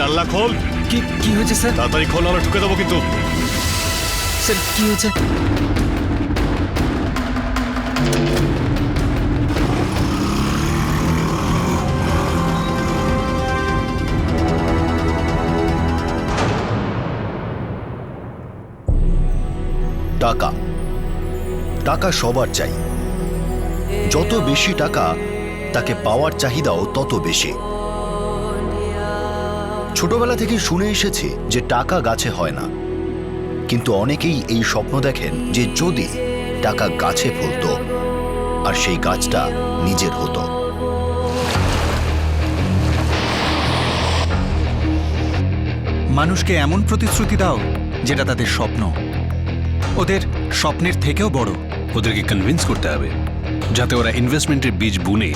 জানলা খোল। কি হয়েছে স্যার? তাড়াতাড়ি খোল, নাহলে ঢুকে দেবো কিন্তু। স্যার কি হয়েছে? টাকা টাকা সবার চাই। যত বেশি টাকা, তাকে পাওয়ার চাহিদাও তত বেশি। ছোটবেলা থেকে শুনে এসেছি যে টাকা গাছে হয় না, কিন্তু অনেকেই এই স্বপ্ন দেখেন যে যদি টাকা গাছে ফলতো আর সেই গাছটা নিজের হতো। মানুষকে এমন প্রতিশ্রুতি দাও যেটা তাদের স্বপ্ন, ওদের স্বপ্নের থেকেও বড়। ওদেরকে কনভিন্স করতে হবে যাতে ওরা ইনভেস্টমেন্টের বীজ বুনে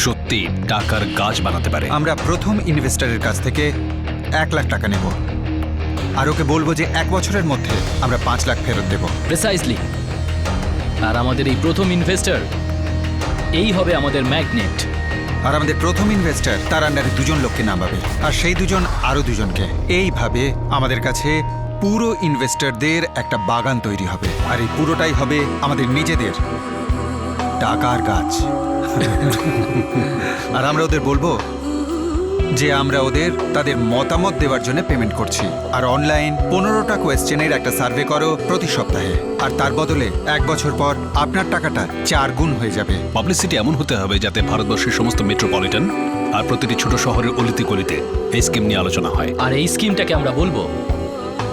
সত্যি টাকার গাছ বানাতে পারে। আমরা প্রথম ইনভেস্টরের কাছ থেকে 1 লাখ টাকা নেব, আর ওকে বলবো যে 1 বছরের মধ্যে আমরা 5 লাখ ফেরত দেব। প্রিসাইজলি। আর আমাদের এই প্রথম ইনভেস্টর এই হবে আমাদের ম্যাগনেট। আর আমাদের প্রথম ইনভেস্টর তার আন্ডারে 2 জন লোককে নামাবে, আর সেই 2 জন আরো 2 জনকে। এইভাবে আমাদের কাছে পুরো ইনভেস্টরদের একটা বাগান তৈরি হবে, আর এই পুরোটাই হবে আমাদের নিজেদের টাকার গাছ। আর আমরা ওদের বলবো যে আমরা ওদের তাদের মতামত দেওয়ার জন্য পেমেন্ট করছি, আর অনলাইন 15টা কোয়েশ্চেনের একটা সার্ভে করো প্রতি সপ্তাহে, আর তার বদলে 1 বছর পর আপনার টাকাটা 4 গুণ হয়ে যাবে। পাবলিসিটি এমন হতে হবে যাতে ভারতবর্ষের সমস্ত মেট্রোপলিটন আর প্রতিটি ছোট শহরের অলিতে গলিতে এই স্কিম নিয়ে আলোচনা হয়। আর এই স্কিমটাকে আমরা বলবো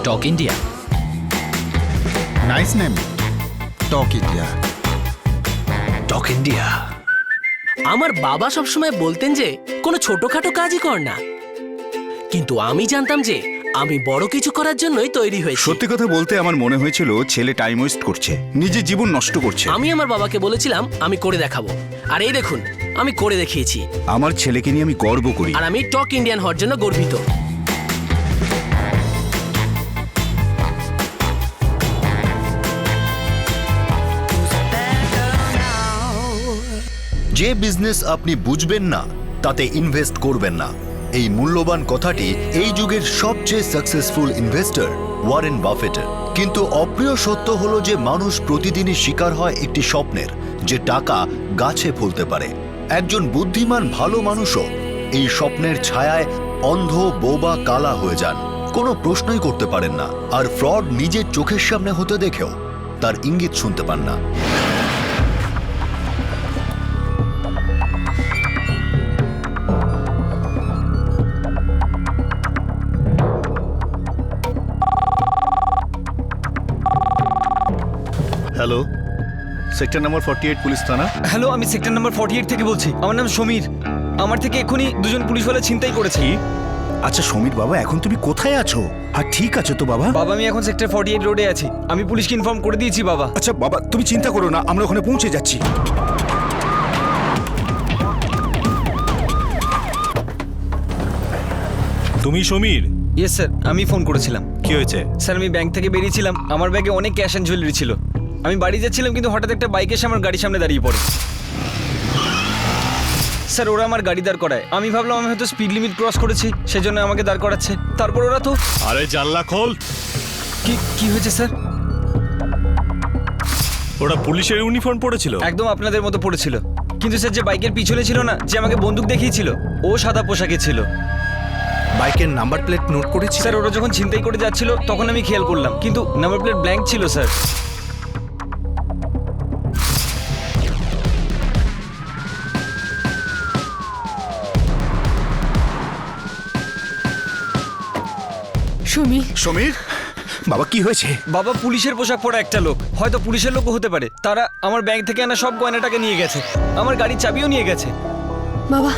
টক ইন্ডিয়া। নাইস নেম, টক ইন্ডিয়া। Talk India. আমার বাবা সবসময় বলতেন যে কোনো ছোটখাটো কাজই কর না, কিন্তু আমি জানতাম যে আমি বড় কিছু করার জন্যই তৈরি হয়েছি। সত্যি কথা বলতে আমার মনে হয়েছিল ছেলে টাইম ওয়েস্ট করছে, নিজের জীবন নষ্ট করছে। আমি আমার বাবাকে বলেছিলাম আমি করে দেখাবো, আর এই দেখুন আমি করে দেখিয়েছি। আমার ছেলেকে নিয়ে আমি গর্ব করি। আর আমি টক ইন্ডিয়ান হওয়ার জন্য গর্বিত। যে বিজনেস আপনি বুঝবেন না তাতে ইনভেস্ট করবেন না, এই মূল্যবান কথাটি এই যুগের সবচেয়ে সাকসেসফুল ইনভেস্টর ওয়ারেন বাফেটের। কিন্তু অপ্রিয় সত্য হলো যে মানুষ প্রতিদিনই শিকার হয় একটি স্বপ্নের, যে টাকা গাছে ফলতে পারে। একজন বুদ্ধিমান ভালো মানুষও এই স্বপ্নের ছায়ায় অন্ধ, বোবা, কালা হয়ে যান, কোনো প্রশ্নই করতে পারেন না, আর ফ্রড নিজের চোখের সামনে হতে দেখেও তার ইঙ্গিত শুনতে পান না। হ্যালো, সেক্টর নাম্বার 48 পুলিশ থানা। হ্যালো, আমি সেক্টর নাম্বার 48 থেকে বলছি। আমার নাম সমীর। আমার থেকে এক্ষুনি 2 জন পুলিশওয়ালা ছিনতাই করেছে। আচ্ছা সমীর বাবা, এখন তুমি কোথায় আছো? আর ঠিক আছে তো বাবা? বাবা, আমি এখন সেক্টর 48 রোডে আছি। আমি পুলিশকে ইনফর্ম করে দিয়েছি বাবা। আচ্ছা বাবা, তুমি চিন্তা করো না, আমরা ওখানে পৌঁছে যাচ্ছি। তুমি সমীর? ইয়েস স্যার, আমি ফোন করেছিলাম। কি হয়েছে? স্যার, আমি ব্যাংক থেকে বেরিয়েছিলাম, আমার ব্যাগে অনেক ক্যাশ অ্যান্ড জুয়েলারি ছিল। আমি বাড়ি যাচ্ছিলাম, কিন্তু হঠাৎ একটা বাইক এসে আমার গাড়ির সামনে দাঁড়িয়ে পড়ে। স্যার, ওরা আমার গাড়ি দাঁড় করায়। আমি ভাবলাম আমি হয়তো স্পিড লিমিট ক্রস করেছি, সেজন্য আমাকে দাঁড় করাচ্ছে। তারপর ওরা তো... আরে জানলা খোল। কি হয়েছে স্যার? ওরা পুলিশের ইউনিফর্ম পরেছিল? একদম আপনাদের মতো পড়েছিল, কিন্তু স্যার যে বাইকের পিছনে ছিল না, যে আমাকে বন্দুক দেখিয়েছিল, ও সাদা পোশাকে ছিল। বাইকের নাম্বার প্লেট নোট করেছি স্যার, ওরা যখন ছিনতাই করে যাচ্ছিল তখন আমি খেয়াল করলাম, কিন্তু নাম্বার প্লেট ব্ল্যাঙ্ক ছিল স্যার। সমীর বাবা, কি হয়েছে? বাবা, পুলিশের পোশাক পরা একটা লোক, হয়তো পুলিশের লোকও হতে পারে, তারা আমার ব্যাংক থেকে আনা সব গয়নাটাকে নিয়ে গেছে, আমার গাড়ির চাবিও নিয়ে গেছে। বাবা,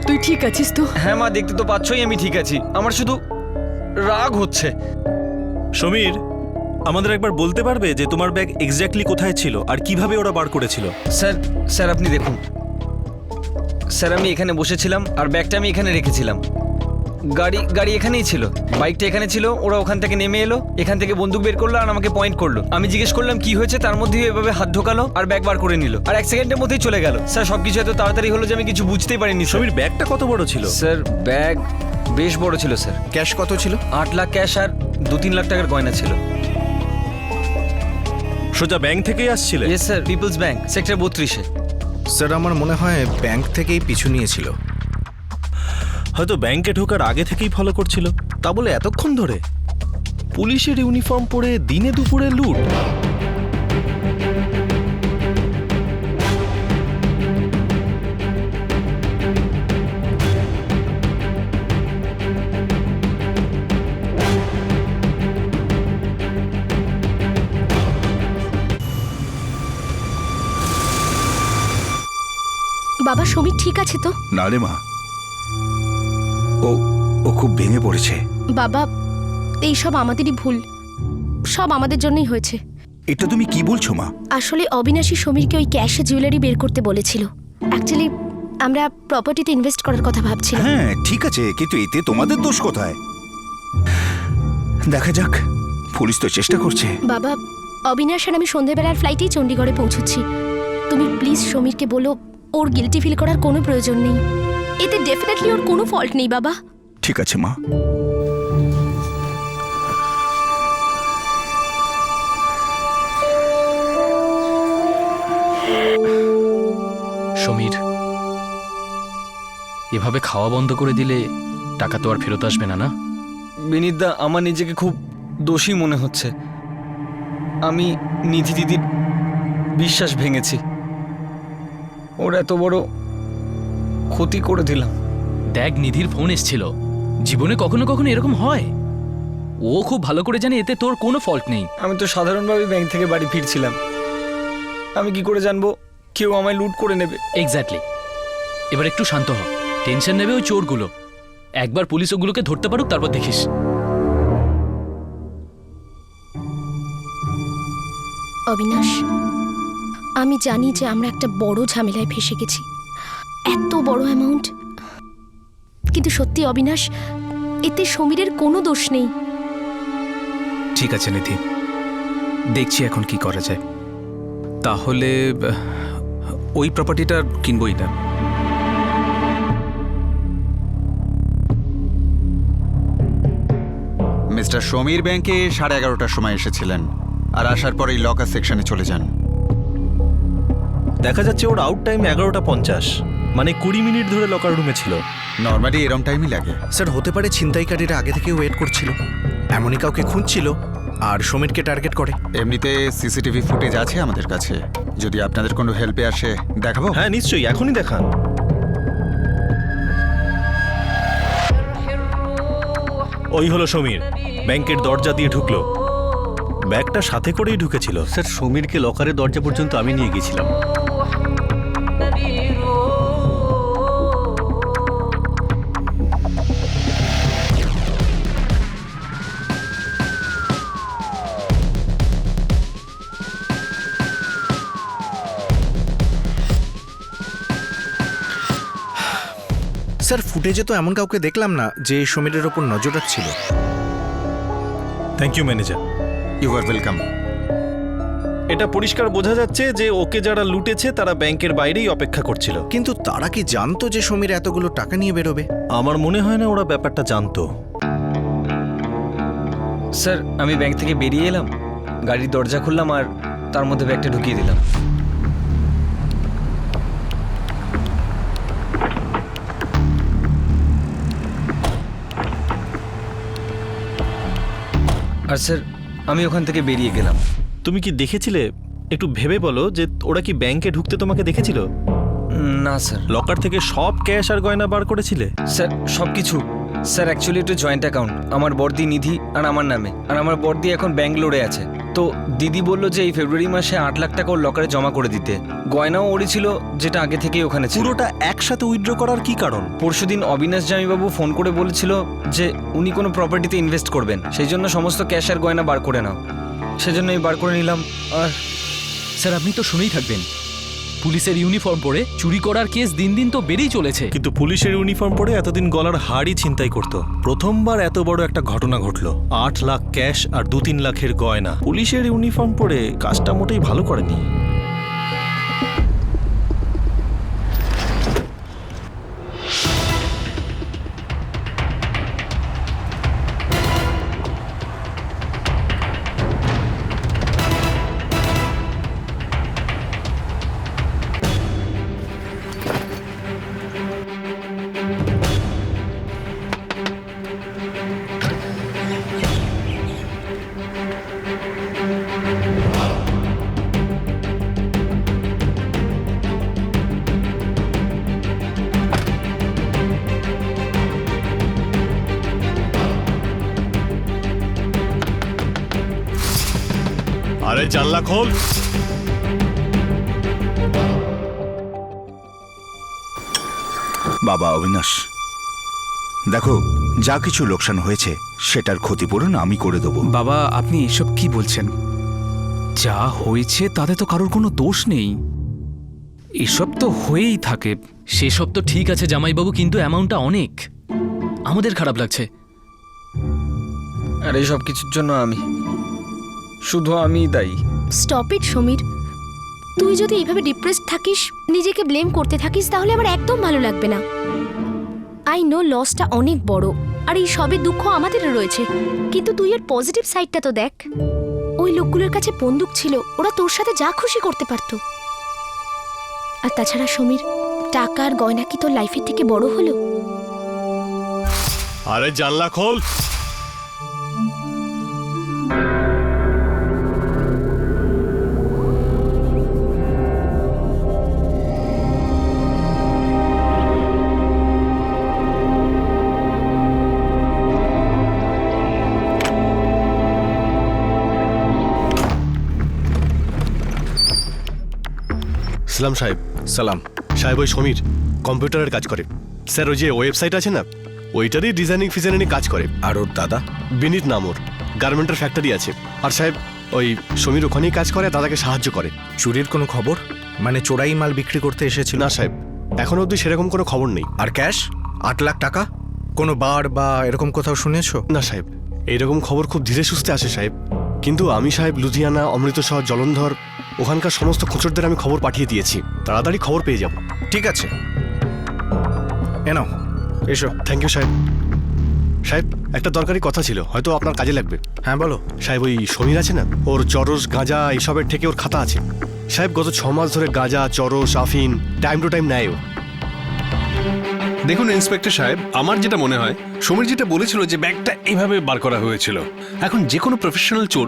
তুই ঠিক আছিস তো? হ্যাঁ মা, দেখতে তো পাচ্ছই আমি ঠিক আছি। আমার শুধু রাগ হচ্ছে। সমীর, আমাদের একবার বলতে পারবে যে তোমার ব্যাগ এক্স্যাক্টলি কোথায় ছিল আর কিভাবে ওরা বার করেছিল? স্যার আপনি দেখুন স্যার, আমি এখানে বসেছিলাম আর ব্যাগটা আমি এখানে রেখেছিলাম। গাড়ি এখানেই ছিল, বাইকটা এখানে ছিল। ওরা ওখান থেকে নেমে এলো, এখান থেকে বন্দুক বের করলো আর আমাকে পয়েন্ট করলো। আমি জিজ্ঞেস করলাম কি হয়েছে, তার মধ্যেই এভাবে হাত ঢোকালো আর ব্যাগ বার করে নিল, আর 1 সেকেন্ডের মধ্যেই চলে গেল। স্যার, সবকিছু এত তাড়াতাড়ি হলো যে আমি কিছু বুঝতেই পারিনি। সমীর, ব্যাগটা কত বড় ছিল? স্যার, ব্যাগ বেশ বড় ছিল স্যার। ক্যাশ কত ছিল? 8 লাখ ক্যাশ আর 2-3 লাখ টাকার গয়না ছিল। সোজা ব্যাংক থেকেই আসছিলে? Yes sir, people's bank, sector 32-এ। স্যার আমার মনে হয় ব্যাংক থেকেই পিছু নিয়েছিল। হয়তো ব্যাংকে ঢোকার আগে থেকেই ফলো করছিল। তা বলে এতক্ষণ ধরে পুলিশের ইউনিফর্ম পরে দিনে দুপুরে লুট? বাবা সমীর ঠিক আছে তো? না রে মা, ও ও খুব ভেঙে পড়েছে। বাবা এইসব আমাদেরই ভুল, সব আমাদের জন্যই হয়েছে। এটা তুমি কি বলছো মা? আসলে অবিনাশী সমীরকে ওই ক্যাশে জুয়েলারি বের করতে বলেছিল। অ্যাকচুয়ালি আমরা প্রপার্টিতে ইনভেস্ট করার কথা ভাবছিলাম। হ্যাঁ ঠিক আছে, কিন্তু এতে তোমাদের দোষ কোথায়? দেখা যাক, পুলিশ তো চেষ্টা করছে। বাবা অবিনাশ আর আমি সন্ধ্যেবেলার ফ্লাইটেই চণ্ডীগড়ে পৌঁছচ্ছি। তুমি প্লিজ সমীরকে বলো ওর গিল্টি ফিল করার কোনো প্রয়োজন নেই। এতে ডেফিনেটলি ওর কোনো ফল্ট নেই বাবা। ঠিক আছে মা। সমীর, এভাবে খাওয়া বন্ধ করে দিলে টাকা তো আর ফেরত আসবে না, না? বিনীতদা, আমার নিজেকে খুব দোষী মনে হচ্ছে। আমি নিধি দিদির বিশ্বাস ভেঙেছি, ওর এত বড় ক্ষতি করে দিলাম। দেখ, নিধির ফোন এসেছিল। জীবনে কখনো কখনো এরকম হয়। ও খুব ভালো করে জানে এতে তোর কোনো ফল্ট নেই। আমি তো সাধারণভাবে ব্যাংক থেকে বাড়ি ফিরছিলাম, আমি কি করে জানবো কেউ আমায় লুট করে নেবে? এক্স্যাক্টলি। এবার একটু শান্ত হ, টেনশন নেবে ওই চোরগুলো। একবার পুলিশ ওগুলোকে ধরতে পারুক, তারপর দেখিস। অবিনাশ, আমি জানি যে আমরা একটা বড় ঝামেলায় ফেসে গেছি, এত বড় অ্যামাউন্ট। কিন্তু সত্যি অবিনাশ, এতে সমীরের কোনো দোষ নেই। ঠিক আছে নিধি, দেখছি এখন কি করা যায়। তাহলে ওই প্রপার্টিটা কিনবই না। মিস্টার সমীর ব্যাংকে 11:30টার সময় এসেছিলেন আর আসার পরেই লকার সেকশনে চলে যান। দেখা যাচ্ছে ওর আউট টাইম 11:50, মানে 20 মিনিট ধরে লকার রুমে ছিল। নর্মালি এরম টাইমই লাগে। স্যার হতে পারে ছিনতাইকারীরা আগে থেকে ওয়েট করছিল, এমনই কাউকে খুঁজছিল আর সমীরকে টার্গেট করে। এমনিতে সিসিটিভি ফুটেজ আছে আমাদের কাছে, যদি আপনাদের কোনো হেল্পে আসে দেখাবো। হ্যাঁ নিশ্চয়ই, এখনই দেখান। ওই হলো সমীর, ব্যাংকের দরজা দিয়ে ঢুকলো। ব্যাগটা সাথে করেই ঢুকেছিল। স্যার সমীরকে লকারের দরজা পর্যন্ত আমি নিয়ে গেছিলাম। স্যার ফুটেজে তো এমন কাউকে দেখলাম না যে সমীরের ওপর নজর রাখছিল। Thank you manager. You are welcome. এটা পরিষ্কার বোঝা যাচ্ছে যে ওকে যারা লুটেছে তারা ব্যাংকের বাইরেই অপেক্ষা করছিল। কিন্তু তারা কি জানতো যে সমীর এতগুলো টাকা নিয়ে বেরোবে? আমার মনে হয় না ওরা ব্যাপারটা জানতো। স্যার, আমি ব্যাংক থেকে বেরিয়ে এলাম, গাড়ির দরজা খুললাম আর তার মধ্যে ব্যাগটা ঢুকিয়ে দিলাম। আর স্যার, আমি ওখান থেকে বেরিয়ে গেলাম। তুমি কি দেখেছিলে? একটু ভেবে বলো যে ওরা কি ব্যাংকে ঢুকতে তোমাকে দেখেছিল? না স্যার। লকার থেকে সব ক্যাশ আর গয়না বার করেছিলে? স্যার সব কিছু। স্যার অ্যাকচুয়ালি এটা জয়েন্ট অ্যাকাউন্ট, আমার বড়দি নিধি আর আমার নামে। আর আমার বড়দি এখন ব্যাঙ্গালোরে আছে। তো দিদি বললো যে এই ফেব্রুয়ারি মাসে 8 লাখ টাকা ওর লকারে জমা করে দিতে। গয়নাও ওরই ছিল, যেটা আগে থেকেই ওখানে ছিল। পুরোটা একসাথে উইথড্র করার কি কারণ? পরশুদিন অবিনাশ জামিবাবু ফোন করে বলেছিল যে উনি কোনো প্রপার্টিতে ইনভেস্ট করবেন, সেই জন্য সমস্ত ক্যাশ আর গয়না বার করে নাও। সেজন্য আমি বার করে নিলাম। আর স্যার আপনি তো শুনেই থাকবেন, পুলিশের ইউনিফর্ম পরে চুরি করার কেস দিন দিন তো বেড়েই চলেছে। কিন্তু পুলিশের ইউনিফর্ম পরে এতদিন গলার হাড়ই ছিনতাই করতো। প্রথমবার এত বড় একটা ঘটনা ঘটলো। 8 লাখ ক্যাশ আর 2-3 লাখের গয়না। পুলিশের ইউনিফর্ম পরে কাজটা মোটেই ভালো করেনি। আরে জানলা খোল। বাবা অবিনাশ, দেখো যা কিছু লোকসান হয়েছে সেটার ক্ষতিপূরণ আমি করে দেবো। বাবা আপনি এসব কি বলছেন? যা হয়েছে তাতে তো কারোর কোনো দোষ নেই। এসব তো হয়েই থাকে। সেসব তো ঠিক আছে জামাইবাবু, কিন্তু অ্যামাউন্টটা অনেক। আমাদের খারাপ লাগছে। আর এই সব কিছুর জন্য শুধু আমিই দায়ী। Stop it Samir. তুই যদি এইভাবে ডিপ্রেসড থাকিস, নিজেকে ব্লেম করতে থাকিস, তাহলে আমার একদম ভালো লাগবে না। আই নো লসটা অনেক বড়, আর এই সবের দুঃখ আমাদেরও রয়েছে, কিন্তু তুই এর পজিটিভ সাইডটা তো দেখ। ওই লোকগুলোর কাছে বন্দুক ছিল, ওরা তোর সাথে যা খুশি করতে পারত। আর তাছাড়া সমীর, টাকা আর গয়না কি তোর লাইফের থেকে বড় হলো? আরে জানলা খোল। সালাম সাহেব। সালাম। সাহেব ওই সমীর কম্পিউটারের কাজ করে। স্যার ওই যে ওয়েবসাইট আছে না, ওইটারই ডিজাইনিং ফিজাইনিং কাজ করে। আর ওর দাদা? বিনীত নাম ওর, গার্মেন্টের ফ্যাক্টরি আছে। আর সাহেব ওই সমীর ওখানেই কাজ করে, দাদাকে সাহায্য করে। চুরির কোনো খবর? মানে চোরাই মাল বিক্রি করতে এসেছিল? না সাহেব, এখনো অবধি সেরকম কোনো খবর নেই। আর ক্যাশ 8 লাখ টাকা কোনো বার বা এরকম কোথাও শুনেছো? না সাহেব, এইরকম খবর খুব ধীরে সুস্থে আসে সাহেব। কিন্তু আমি সাহেব লুধিয়ানা, অমৃতসর, জলন্ধর ওখানকার সমস্ত খুচরদের আমি খবর পাঠিয়ে দিয়েছি, তাড়াতাড়ি খবর পেয়ে যাব। ঠিক আছে, এনো এসো। থ্যাংক ইউ সাহেব। সাহেব একটা দরকারি কথা ছিল, হয়তো আপনার কাজে লাগবে। হ্যাঁ বলো। সাহেব ওই সমীর আছে না, ওর চরস গাঁজা এইসবের থেকে ওর খাতা আছে। সাহেব গত 6 মাস ধরে গাঁজা, চরস, আফিন টাইম টু টাইম নেয় ও। দেখুন ইন্সপেক্টর সাহেব, আমার যেটা মনে হয় সমীর যেটা বলেছিল যে ব্যাগটা এইভাবে বার করা হয়েছিল, এখন যে কোনো প্রফেশনাল চোর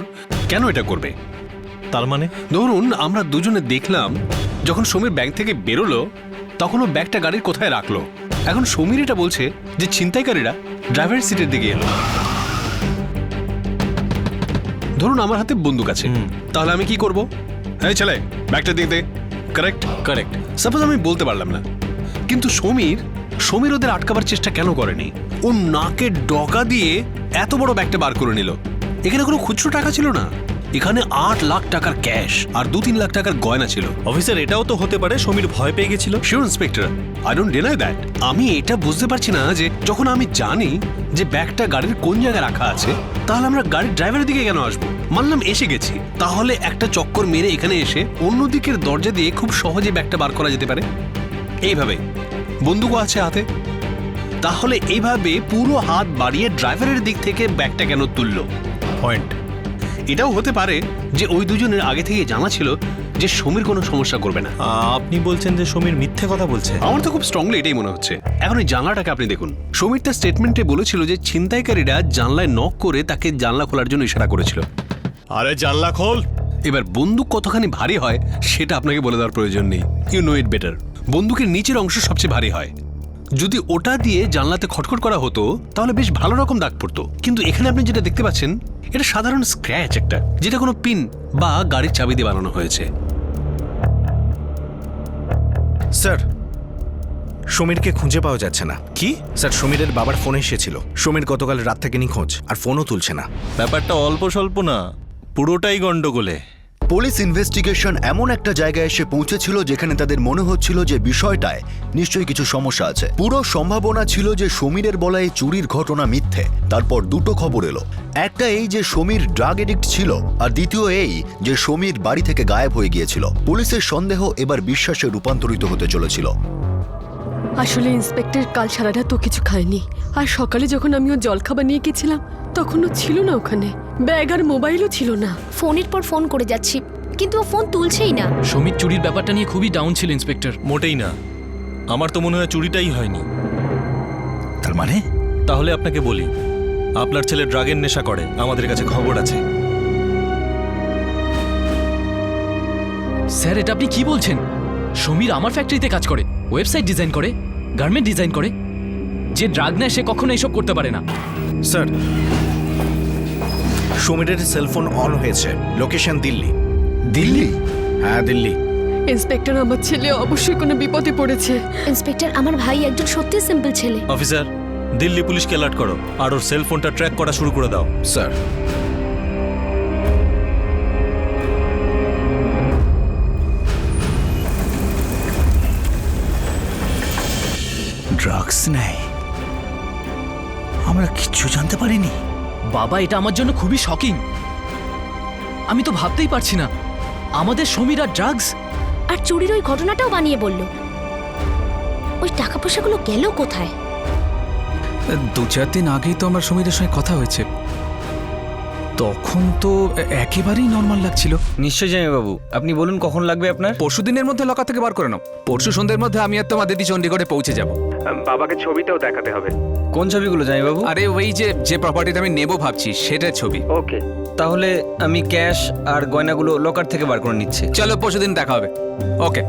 কেন এটা করবে? তার মানে ধরুন আমরা দুজনে দেখলাম যখন সমীর ব্যাগ থেকে বেরোলো তখন ও ব্যাগটা গাড়ির কোথায় রাখলো। এখন সমীর এটা বলছে যে ছিনতাইকারীরা ড্রাইভারের সিটের দিকে এলো। ধরুন আমার হাতে বন্দুক আছে, তাহলে আমি কি করব? এই ছেলে ব্যাগটা দিয়ে দে। Correct correct. সাপোজ আমি বলতে পারলাম না, কিন্তু সমীর ওদের আটকাবার চেষ্টা কেন করেনি? ও নাকে ডগা দিয়ে এত বড় ব্যাগটা বার করে নিল। এখানে কোনো খুচরো টাকা ছিল না, এখানে 8 লাখ টাকার ক্যাশ আর 2-3 লাখ টাকার গয়না ছিল। অফিসার এটাও তো হতে পারে সমীর ভয় পেয়ে গেছিল। Sure inspector, I don't deny that. আমি এটা বুঝতে পারছি না যে যখন আমি জানি যে ব্যাগটা গাড়ির কোন জায়গায় রাখা আছে, তাহলে আমরা গাড়ির ড্রাইভারের দিকে কেন আসবো? মানলাম এসে গেছি, তাহলে একটা চক্কর মেরে এখানে এসে অন্য দিকের দরজা দিয়ে খুব সহজে ব্যাগটা বার করা যেতে পারে। এইভাবে বন্দুকও আছে হাতে, তাহলে এইভাবে পুরো হাত বাড়িয়ে ড্রাইভারের দিক থেকে ব্যাগটা কেন তুললো? পয়েন্ট। এটাও হতে পারে যে ওই দুজনের আগে থেকে জানা ছিল যে সমীর কোনো সমস্যা করবে না। আপনি বলছেন যে সমীর মিথ্যে কথা বলছে? আমার তো খুব স্ট্রংলি এটাই মনে হচ্ছে। এখন এই জানলাটাকে আপনি দেখুন, সমীর তার স্টেটমেন্টে বলেছিল যে ছিনতাইকারীরা জানলায় নক করে তাকে জানলা খোলার জন্য ইশারা করেছিল। আরে জানলা খোল। এবার বন্দুক কতখানি ভারী হয় সেটা আপনাকে বলে দেওয়ার প্রয়োজন নেই, ইউ নো ইট বেটার। বন্দুকের নিচের অংশ সবচেয়ে ভারী হয়, যদি ওটা দিয়ে জানলাতে খটখট করা হতো তাহলে বেশ ভালো রকম দাগ পড়তো। কিন্তু এখানে আপনি যেটা দেখতে পাচ্ছেন এটা সাধারণ স্ক্র্যাচ একটা, যেটা কোনো পিন বা গাড়ির চাবি দিয়ে বানানো হয়েছে। স্যার, সমীরকে খুঁজে পাওয়া যাচ্ছে না। কি? স্যার, সমীরের বাবার ফোন এসেছিল। সমীর গতকাল রাত থেকে নিখোঁজ, আর ফোনও তুলছে না। ব্যাপারটা অল্প স্বল্প না, পুরোটাই গন্ডগোলে। পুলিশ ইনভেস্টিগেশন এমন একটা জায়গায় এসে পৌঁছেছিল যেখানে তাদের মনে হচ্ছিল যে বিষয়টায় নিশ্চয়ই কিছু সমস্যা আছে। পুরো সম্ভাবনা ছিল যে সমীরের বলা এই চুরির ঘটনা মিথ্যে। তারপর দুটো খবর এলো, একটা এই যে সমীর ড্রাগ এডিক্ট ছিল, আর দ্বিতীয় এই যে সমীর বাড়ি থেকে গায়েব হয়ে গিয়েছিল। পুলিশের সন্দেহ এবার বিশ্বাসে রূপান্তরিত হতে চলেছিল। আসলে ইন্সপেক্টর কাল সারা রাত ও কিছু খায়নি, আর সকালে যখন আমি ওর জলখাবার নিয়ে গেছিলাম তখন ও ছিল না ওখানে, ব্যাগ আর মোবাইলও ছিল না। ফোনের পর ফোন করে যাচ্ছি, কিন্তু ও ফোন তুলছেই না। সমীর চুরির ব্যাপারটা নিয়ে খুবই ডাউন ছিল ইন্সপেক্টর। মোটেই না, আমার তো মনে হয় চুরিটাই হয়নি। তার মানে? তাহলে আপনাকে বলি, আপনার ছেলে ড্রাগের নেশা করে, আমাদের কাছে খবর আছে। স্যার এটা আপনি কি বলছেন? সমীর আমার ফ্যাক্টরিতে কাজ করে, ওয়েবসাইট ডিজাইন করে, গার্মেন্ট ডিজাইন করে। যে ড্রাগ নেয় সে কখনো এসব করতে পারে না। স্যার, সমীরের সেলফোন অন হয়েছে, লোকেশন দিল্লি। দিল্লি? হ্যাঁ দিল্লি। ইন্সপেক্টর, আমার ছেলে অবশ্যই কোনো বিপদে পড়েছে। ইন্সপেক্টর, আমার ভাই একজন সত্যি সিম্পল ছেলে। অফিসার, দিল্লি পুলিশকে অ্যালার্ট করো আর ওর সেল ফোনটা ট্র্যাক করা শুরু করে দাও। স্যার। ড্রাগস নেয়, আমরা কিচ্ছু জানতে পারিনি। বাবা, এটা আমার জন্য খুবই শকিং। আমি তো ভাবতেই পারছি না আমাদের সমীর আর ড্রাগস। আর চুরির ওই ঘটনাটাও বানিয়ে বলল। ওই টাকা পয়সাগুলো গেল কোথায়? 2-4 দিন আগেই তো আমার সমীরের সঙ্গে কথা হয়েছে, তখন তো একেবারেই নর্মাল লাগছিল। নিশ্চয়ই জামাইবাবু, আপনি বলুন কখন লাগবে আপনার? পরশু দিনের মধ্যে লকা থেকে বার করে নাও। পরশু সন্ধ্যের মধ্যে আমি আর তোমার দিদি চণ্ডীগড়ে পৌঁছে যাব। বাবাকে ছবিটাও দেখাতে হবে। কোন ছবিগুলো জামাইবাবু? আরে ওই যে প্রপার্টিটা আমি নেব ভাবছি সেটার ছবি। ওকে। তাহলে আমি ক্যাশ আর গয়নাগুলো লকার থেকে বার করে নিচ্ছি। চলো পরশু দিন দেখা হবে। ওকে।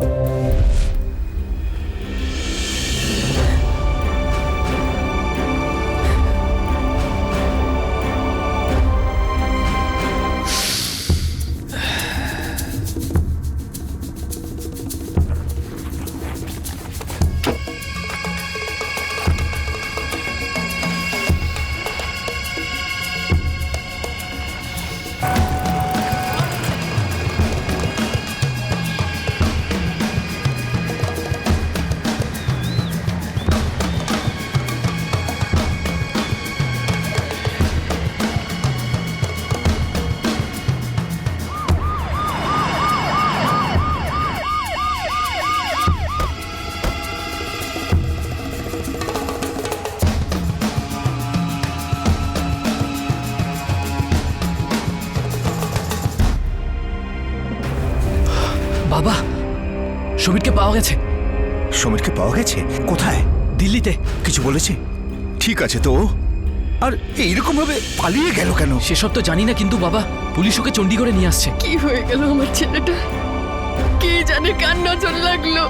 বাবা, সমীরকে পাওয়া গেছে। সমীরকে পাওয়া গেছে? কোথায়? দিল্লিতে। কিছু বলেছে? ঠিক আছে তো, আর এইরকম ভাবে পালিয়ে গেল কেন? সেসব তো জানি না, কিন্তু বাবা পুলিশ ওকে চণ্ডীগড়ে নিয়ে আসছে। কি হয়ে গেল আমার ছেলেটা? কে জানে কার নজর লাগলো।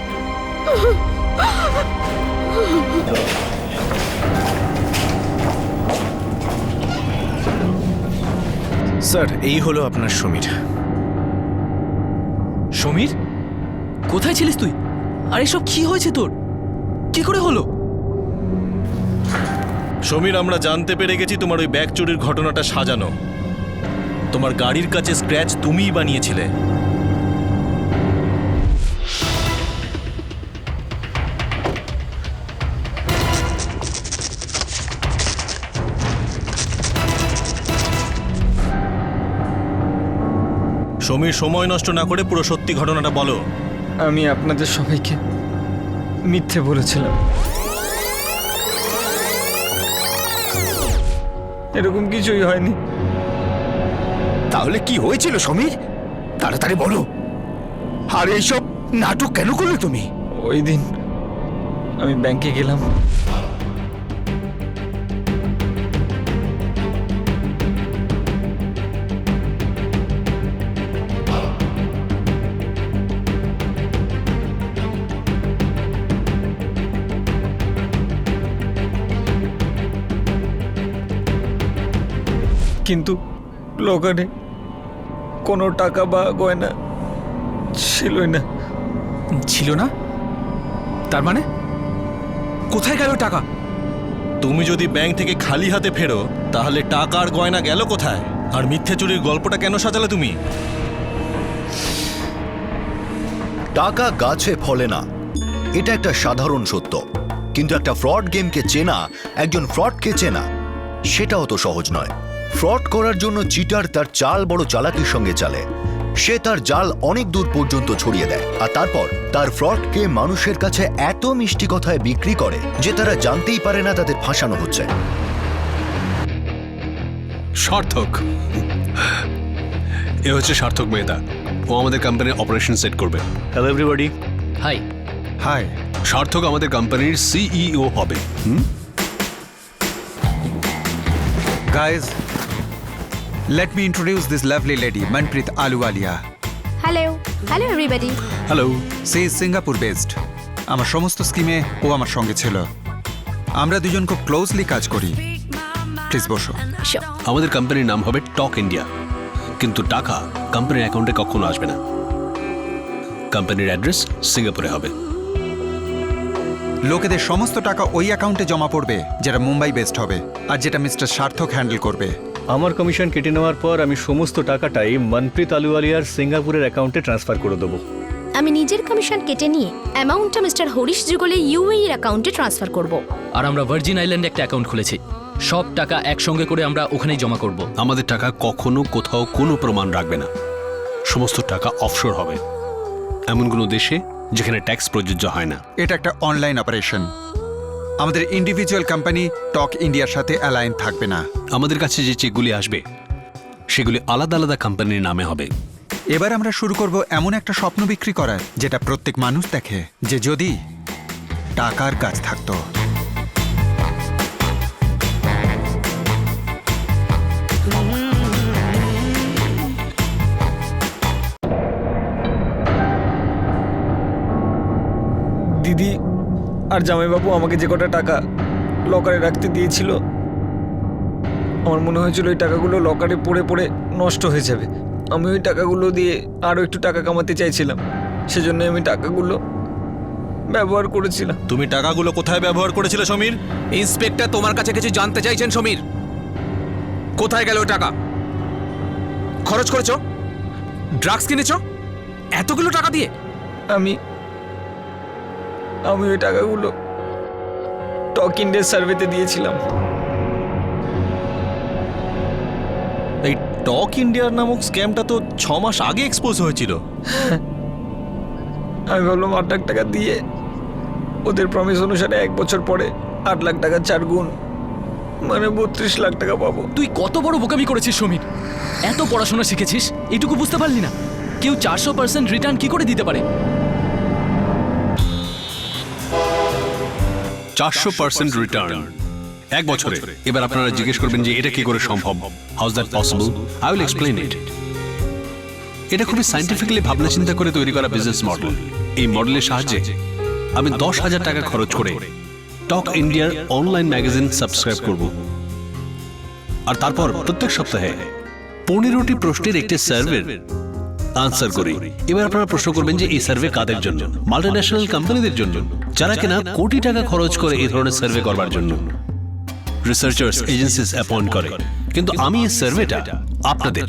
স্যার, এই হলো আপনার সমীর। সমীর, কোথায় ছিলিস তুই? আর এসব কি হয়েছে তোর? কি করে হলো? সমীর, আমরা জানতে পেরে গেছি তোমার ওই ব্যাগ চুরির ঘটনাটা সাজানো। তোমার গাড়ির কাছে স্ক্র্যাচ তুমিই বানিয়েছিলে। সমীর, সময় নষ্ট না করে পুরো সত্যি ঘটনাটা বলো। আমি আপনাদের সবাইকে মিথ্যে বলেছিলাম। এরকম কিছুই হয়নি। তাহলে কি হয়েছিল সমীর? তাড়াতাড়ি বলো। আর এইসব নাটক কেন করলে তুমি? ওই দিন আমি ব্যাংকে গেলাম। কিন্তু লকারে কোনো টাকা বা গয়না ছিলই না। ছিল না? তার মানে কোথায় গেল টাকা? তুমি যদি ব্যাংক থেকে খালি হাতে ফেরো, তাহলে টাকা আর গয়না গেল কোথায়? আর মিথ্যে চুরির গল্পটা কেন সাজালে তুমি? টাকা গাছে ফলে না, এটা একটা সাধারণ সত্য। কিন্তু একটা ফ্রড গেমকে চেনা, একজন ফ্রডকে চেনা, সেটাও তো সহজ নয়। ফ্রড করার জন্য চিটার তার চাল বড় চালাকির সঙ্গে চালে। সে তার জাল অনেক দূর পর্যন্ত ছড়িয়ে দেয়, আর তারপর তার ফ্রডকে মানুষের কাছে এত মিষ্টি কথায় বিক্রি করে যে তারা জানতেই পারে না তাদের ফাঁসানো হচ্ছে। সার্থক, এ হচ্ছে সার্থক মেহতা। ও আমাদের কোম্পানির অপারেশন সেট করবে। Hello everybody. হাই। হাই। সার্থক আমাদের কোম্পানির সিইও হবে। Guys, let me introduce this lovely lady, Manpreet Ahluwalia. Hello hello everybody. Hello. She is Singapore based. আমার সমস্ত স্কিমে ও আমার সঙ্গে ছিল। আমরা দুজন খুব ক্লোজলি কাজ করি। প্লিজ বসো। Sure. আমাদের কোম্পানির নাম হবে টক ইন্ডিয়া, কিন্তু টাকা কোম্পানির অ্যাকাউন্টে কখনো আসবে না। কোম্পানির অ্যাড্রেস সিঙ্গাপুরে হবে। লোকেদের সমস্ত টাকা ওই অ্যাকাউন্টে জমা পড়বে যেটা মুম্বাই বেসড হবে, আর যেটা মিস্টার সার্থক হ্যান্ডেল করবে। আমার কমিশন কেটে নেওয়ার পর আমি সমস্ত টাকাটাই মনপ্রীত আলুওয়ালিয়ার সিঙ্গাপুরের অ্যাকাউন্টে ট্রান্সফার করে দেবো। আমি নিজের কমিশন কেটে নিয়ে অ্যামাউন্টটা মিস্টার হরিশ যুগলে ইউএই এর অ্যাকাউন্টে ট্রান্সফার করব। আর আমরা ভার্জিন আইল্যান্ডে একটা অ্যাকাউন্ট খুলেছি, সব টাকা একসঙ্গে করে আমরা ওখানেই জমা করব। আমাদের টাকা কখনো কোথাও কোনো প্রমাণ রাখবে না, সমস্ত টাকা অফশোর হবে, এমন কোনো দেশে যেখানে ট্যাক্স প্রযোজ্য হয় না। এটা একটা অনলাইন অপারেশন। আমাদের ইন্ডিভিজুয়াল কোম্পানি টক ইন্ডিয়ার সাথে অ্যালাইন থাকবে না। আমাদের কাছে যে চেকগুলি আসবে সেগুলি আলাদা আলাদা কোম্পানির নামে হবে। এবার আমরা শুরু করব এমন একটা স্বপ্ন বিক্রি করার, যেটা প্রত্যেক মানুষ দেখে, যে যদি টাকার কাজ থাকতো। দিদি আর জামাইবাবু আমাকে যে কটা টাকা লকারে রাখতে দিয়েছিল, আমার মনে হয়েছিল ওই টাকাগুলো লকারে পড়ে পড়ে নষ্ট হয়ে যাবে। আমি ওই টাকাগুলো দিয়ে আরও একটু টাকা কামাতে চাইছিলাম, সেজন্য আমি টাকাগুলো ব্যবহার করেছিলাম। তুমি টাকাগুলো কোথায় ব্যবহার করেছিলে সমীর? ইন্সপেক্টর তোমার কাছে কিছু জানতে চাইছেন সমীর। কোথায় গেল ওই টাকা? খরচ করেছো? ড্রাগস কিনেছো এতগুলো টাকা দিয়ে? আমি ওই টাকাগুলো টক ইন্ডিয়ার সার্ভেতে দিয়েছিলাম। এই টক ইন্ডিয়ার নামক স্ক্যামটা তো 6 মাস আগে এক্সপোজ হয়েছিল। আমি ভাবলাম 8 লাখ টাকা দিয়ে ওদের প্রমিস অনুসারে 1 বছর পরে 8 লাখ টাকা 4 গুণ, মানে 32 লাখ টাকা পাবো। তুই কত বড় বোকামি করেছিস সমীর! এত পড়াশোনা শিখেছিস, এটুকু বুঝতে পারলি না কেউ 400% রিটার্ন কি করে দিতে পারে? 400% রিটার্ন 1 বছরে। এবার আপনারা জিজ্ঞেস করবেন যে এটা কি করে সম্ভব, how is that possible? I will explain ইট। এটা খুবই সায়েন্টিফিক্যালি ভাবনা চিন্তা করে তৈরি করা বিজনেস মডেল। এই মডেলের সাহায্যে আমি 10,000 টাকা খরচ করে টক ইন্ডিয়ার অনলাইন ম্যাগাজিন সাবস্ক্রাইব করব, আর তারপর প্রত্যেক সপ্তাহে 15টি প্রশ্নের একটি সার্ভের আনসার করি। এবার আপনারা প্রশ্ন করবেন যে এই সার্ভে কাদের জন্য? মাল্টিন্যাশনাল কোম্পানিদের জন্য, যারা কিনা কোটি টাকা খরচ করে এই ধরনের সার্ভে করবার জন্য রিসার্চার্স এজেন্সিস অ্যাপয়েন্ট করে। কিন্তু আমি এই সার্ভেটা আপনাদের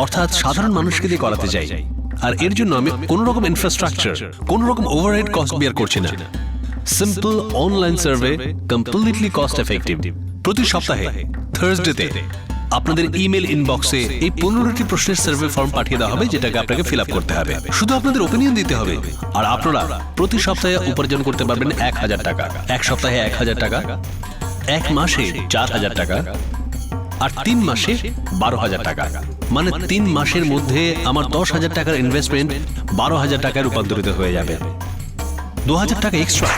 অর্থাৎ সাধারণ মানুষকে দিয়ে করাতে চাই, আর এর জন্য আমি কোনো রকম ইনফ্রাস্ট্রাকচার, কোনো রকম ওভারহেড কস্ট বিয়ার করছি না। Simple online survey, completely cost effective. প্রতি সপ্তাহে থার্সডেতে আপনাদের ইমেল ইনবক্সে এই 15টি প্রশ্নের সার্ভে ফর্ম পাঠিয়ে দেওয়া হবে, যেটাকে আপনাকে ফিল আপ করতে হবে। শুধু আপনাদের ওপিনিয়ন দিতে হবে, আর আপনারা প্রতি সপ্তাহে উপার্জন করতে পারবেন 1,000 টাকা। 1 সপ্তাহে 1,000 টাকা, 1 মাসে 4,000 টাকা, আর 3 মাসে 12,000 টাকা। মানে 3 মাসের মধ্যে আমার 10,000 টাকার ইনভেস্টমেন্ট 12,000 টাকায় রূপান্তরিত হয়ে যাবে। 2,000 টাকা এক্সট্রা।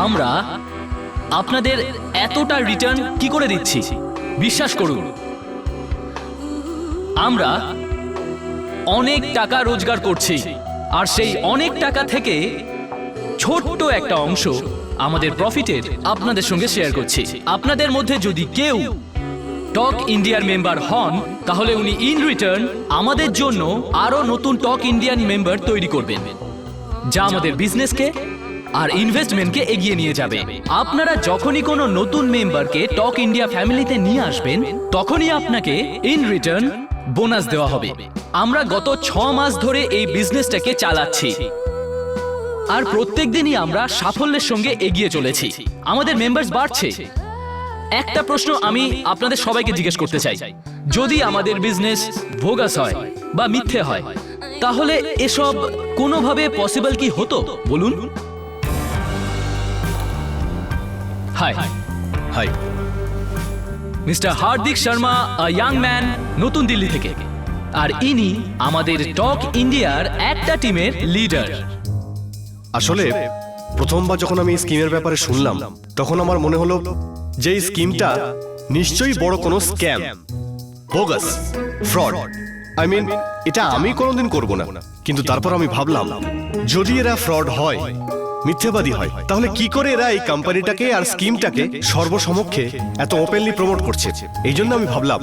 আমরা আপনাদের এতটা রিটার্ন কি করে দিচ্ছি বিশ্বাস করুন। আমরা অনেক টাকা রোজগার করছি, আর সেই অনেক টাকা থেকে ছোট্ট একটা অংশ আমাদের প্রফিটের আপনাদের সঙ্গে শেয়ার করছি। আপনাদের মধ্যে যদি কেউ টক ইন্ডিয়ার মেম্বার হন, তাহলে উনি ইন রিটার্ন আমাদের জন্য আরো নতুন টক ইন্ডিয়ান মেম্বার তৈরি করবেন, যা আমাদের বিজনেসকে আর ইনভেস্টমেন্টকে এগিয়ে নিয়ে যাবে। আপনারা যখনই কোনো নতুন মেম্বারকে টক ইন্ডিয়া ফ্যামিলিতে নিয়ে আসবেন, তখনই আপনাকে ইন রিটার্ন বোনাস দেওয়া হবে। আমরা গত 6 মাস ধরে এই বিজনেসটাকে চালাচ্ছি, আর প্রত্যেক দিনই আমরা সাফল্যের সঙ্গে এগিয়ে চলেছি। আমাদের মেম্বার্স বাড়ছে। একটা প্রশ্ন আমি আপনাদের সবাইকে জিজ্ঞেস করতে চাই, যদি আমাদের বিজনেস ভোগাস হয় বা মিথ্যে হয়, তাহলে এসব কোনোভাবে পসিবল কি হতো বলুন? High high, mister Hardik Sharma, আ ইয়াং ম্যান, নতুন দিল্লি থেকে, আর ইনি আমাদের টক ইন্ডিয়ার একটা টিমের লিডার। আসলে প্রথমবার যখন আমি এই স্কিমের ব্যাপারে শুনলাম, তখন আমার মনে হলো যে এই স্কিমটা নিশ্চয়ই বড় কোনো scam, bogus, fraud. I mean, এটা আমি কোনোদিন করব না। কিন্তু তারপর আমি ভাবলাম, যদি এরা ফ্রড হয় মিথ্যেবাদী হয়, তাহলে কি করে এরা এই কোম্পানিটাকে আর স্কিমটাকে সর্বসমক্ষে এত ওপেনলি প্রমোট করছে? এই জন্য আমি ভাবলাম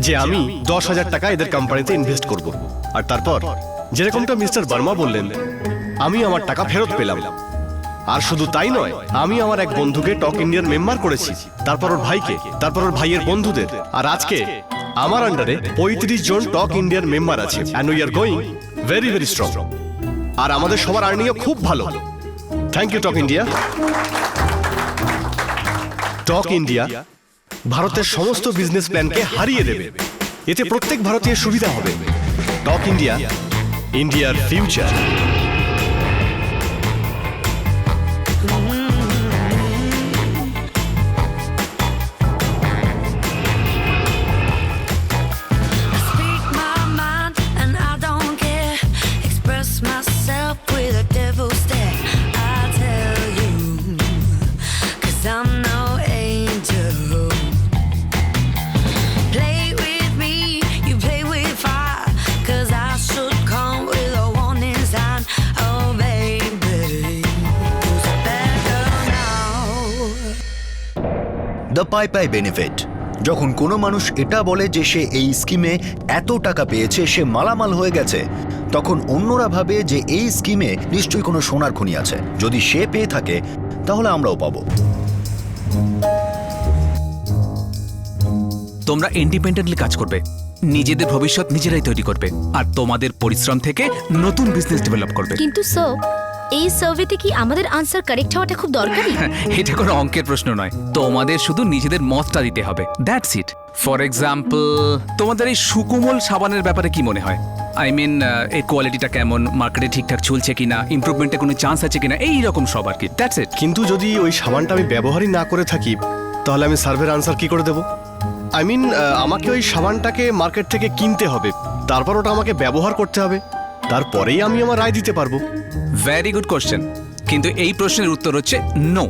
যে আমি 10,000 টাকা এদের কোম্পানিতে ইনভেস্ট করব, আর তারপর যেরকমটা মিস্টার বর্মা বললেন, আমি আমার টাকা ফেরত পেলাম। আর শুধু তাই নয়, আমি আমার এক বন্ধুকে টক ইন্ডিয়ার মেম্বার করেছি, তারপর ওর ভাইকে, তারপর ওর ভাইয়ের বন্ধুদের, আর আজকে আমার আন্ডারে 35 জন টক ইন্ডিয়ার মেম্বার আছে, and we are going very very strong. আর আমাদের সবার আর্নিংও খুব ভালো। Thank you talk India. Talk India ভারতের সমস্ত বিজনেস প্ল্যানকে হারিয়ে দেবে, এতে প্রত্যেক ভারতীয় সুবিধা হবে। টক ইন্ডিয়া, ইন্ডিয়ার future. Speak my mind and I don't care. Express myself with a devil stare. I tell you, 'cause I'm no angel. Play with me, you play with fire. 'Cause I should come with a warning sign. Oh baby, who's a bad girl now? The pi pi benefit. যখন কোনো মানুষ এটা বলে যে সে এই স্কিমে এত টাকা পেয়েছে, সে মালামাল হয়ে গেছে, তখন অন্যরা ভাবে যে এই স্কিমে নিশ্চয়ই কোনো সোনার খনি আছে। যদি সে পেয়ে থাকে তাহলে আমরাও পাবো। তোমরা ইন্ডিপেন্ডেন্টলি কাজ করবে, নিজেদের ভবিষ্যৎ নিজেরাই তৈরি করবে, আর তোমাদের পরিশ্রম থেকে নতুন বিজনেস ডেভেলপ করবে। কিন্তু স্যার, এই সার্ভেতে কি আমাদের আনসার কারেক্ট হওয়াটা খুব দরকারি? এটা কোনো অঙ্কের প্রশ্ন নয়, তোমাদের শুধু নিজেদের মতটা দিতে হবে, দ্যাটস ইট। ফর এক্সাম্পল, তোমাদের এই সুকোমল সাবানের ব্যাপারে কি মনে হয়? আই মিন, এর কোয়ালিটিটা কেমন, মার্কেটে ঠিকঠাক চলছে কিনা, ইমপ্রুভমেন্টের কোনো চান্স আছে কিনা, এই রকম সব আর কি, দ্যাটস ইট। কিন্তু যদি ওই সাবানটা আমি ব্যবহারই না করে থাকি, তাহলে আমি সার্ভের আনসার কি করে দেব? আই মিন, আমাকে ওই সাবানটাকে মার্কেট থেকে কিনতে হবে, তারপর ওটা আমাকে ব্যবহার করতে হবে, তারপরেই আমি আমার রায় দিতে পারবো। ভেরি গুড কোশ্চেন, কিন্তু এই প্রশ্নের উত্তর হচ্ছে নো।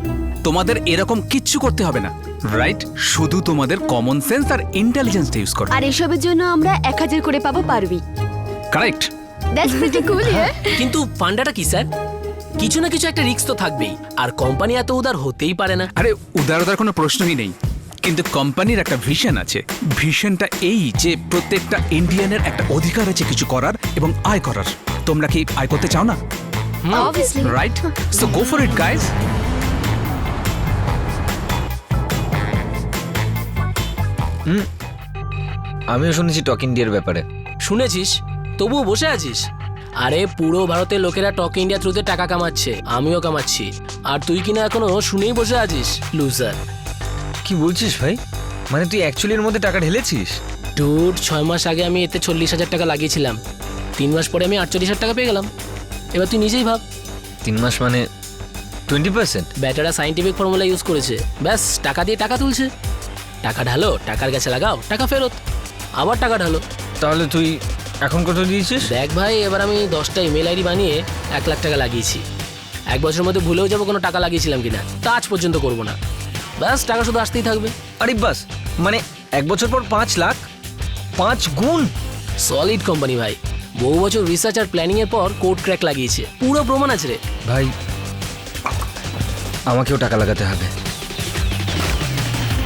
তোমাদের এরকম কিচ্ছু করতে হবে না, রাইট? শুধু তোমাদের কমন সেন্স আর ইন্টেলিজেন্সটা ইউজ করো। আর এসবের জন্য আমরা 1000 করে পাবো পারবি। কারেক্ট। দ্যাটস প্রিটি কুল। কিন্তু ফান্ডাটা কি স্যার? কিছু না কিছু একটা রিস্ক তো থাকবেই, আর কোম্পানি এত উদার হতেই পারে না। আরে উদারতার কোনো প্রশ্নই নেই, কিন্তু কোম্পানির একটা ভিশন আছে। ভিশনটা এই যে প্রত্যেকটা ইন্ডিয়ানের একটা অধিকার আছে কিছু করার এবং আয় করার। তোমরা কি আয় করতে চাও না? Obviously. Right, so go for it guys. আমিও শুনেছি টক ইন্ডিয়ার ব্যাপারে। শুনেছিস? তবুও বসে আছিস? আরে পুরো ভারতের লোকেরা টক ইন্ডিয়া থ্রুতে টাকা কামাচ্ছে, আমিও কামাচ্ছি, আর তুই কিনা এখনো শুনেই বসে আছিস, লুজার। কি বলছিস ভাই? মানে তুই অ্যাকচুয়ালি এর মধ্যে টাকা ঢেলেছিস? ডুড, 6 মাস আগে আমি এতে 40,000 টাকা লাগিয়েছিলাম, 3 মাস পরে আমি 48,000 টাকা পেয়ে গেলাম। এবার তুই নিজেই ভাব। 3 মাস মানে 20%? ব্যাটারা সাইন্টিফিক ফর্মুলা ইউজ করেছে, ব্যাস টাকা দিয়ে টাকা তুলছে। টাকা ঢালো, টাকার কাছে লাগাও, টাকা ফেরত, আবার টাকা ঢালো। তাহলে তুই এখন কত দিয়েছিস? দেখ ভাই, এবার আমি 10টা ইমেল আইডি বানিয়ে 1 লাখ টাকা লাগিয়েছি। 1 বছরের মধ্যে ভুলেও যাবো কোনো টাকা লাগিয়েছিলাম কিনা, তা আজ পর্যন্ত করবো না। ব্যাস টাকা শুধু আসতেই থাকবে। আরে বাস, মানে 1 বছর পর 5 লাখ, 5 গুণ। সলিড কোম্পানি ভাই, বহু বছর রিসার্চ আর প্ল্যানিং এর পর কোড ক্র্যাক লাগিয়েছে, পুরো প্রমাণ আছে রে ভাই। আমাকেও টাকা লাগাতে হবে।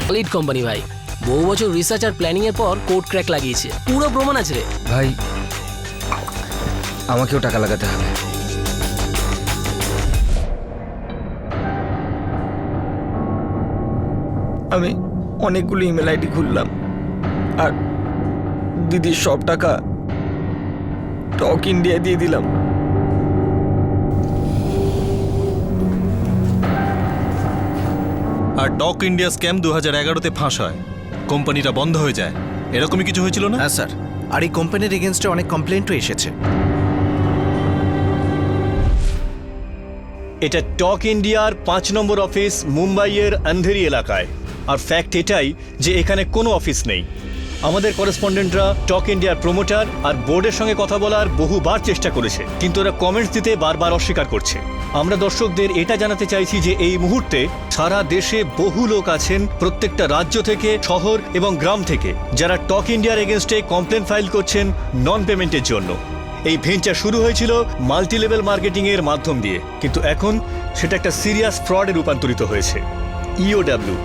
সলিড কোম্পানি ভাই, বহু বছর রিসার্চ আর প্ল্যানিং এর পর কোড ক্র্যাক লাগিয়েছে, পুরো প্রমাণ আছে রে ভাই। আমাকেও টাকা লাগাতে হবে। আমি অনেকগুলো ইমেল আইডি খুললাম, আর দিদির সব টাকা টক ইন্ডিয়া দিয়ে দিলাম। আর টক ইন্ডিয়া স্ক্যাম 2011-তে ফাঁস হয়, কোম্পানিটা বন্ধ হয়ে যায়, এরকমই কিছু হয়েছিল না? হ্যাঁ স্যার, আর এই কোম্পানির এগেনস্টে অনেক কমপ্লেন্টও এসেছে। এটা টক ইন্ডিয়ার 5 নম্বর অফিস মুম্বাইয়ের আন্ধেরি এলাকায়। আর ফ্যাক্ট এটাই যে এখানে কোনো অফিস নেই। আমাদের করেসপন্ডেন্টরা টক ইন্ডিয়ার প্রমোটার আর বোর্ডের সঙ্গে কথা বলার বহুবার চেষ্টা করেছে, কিন্তু ওরা কমেন্টস দিতে বারবার অস্বীকার করছে। আমরা দর্শকদের এটা জানাতে চাইছি যে এই মুহূর্তে সারা দেশে বহু লোক আছেন, প্রত্যেকটা রাজ্য থেকে, শহর এবং গ্রাম থেকে, যারা টক ইন্ডিয়ার এগেনস্টে কমপ্লেন ফাইল করছেন নন পেমেন্টের জন্য। এই ভেঞ্চার শুরু হয়েছিল মাল্টি লেভেল মার্কেটিং এর মাধ্যম দিয়ে, কিন্তু এখন সেটা একটা সিরিয়াস ফ্রডে রূপান্তরিত হয়েছে। ইওডব্লিউ,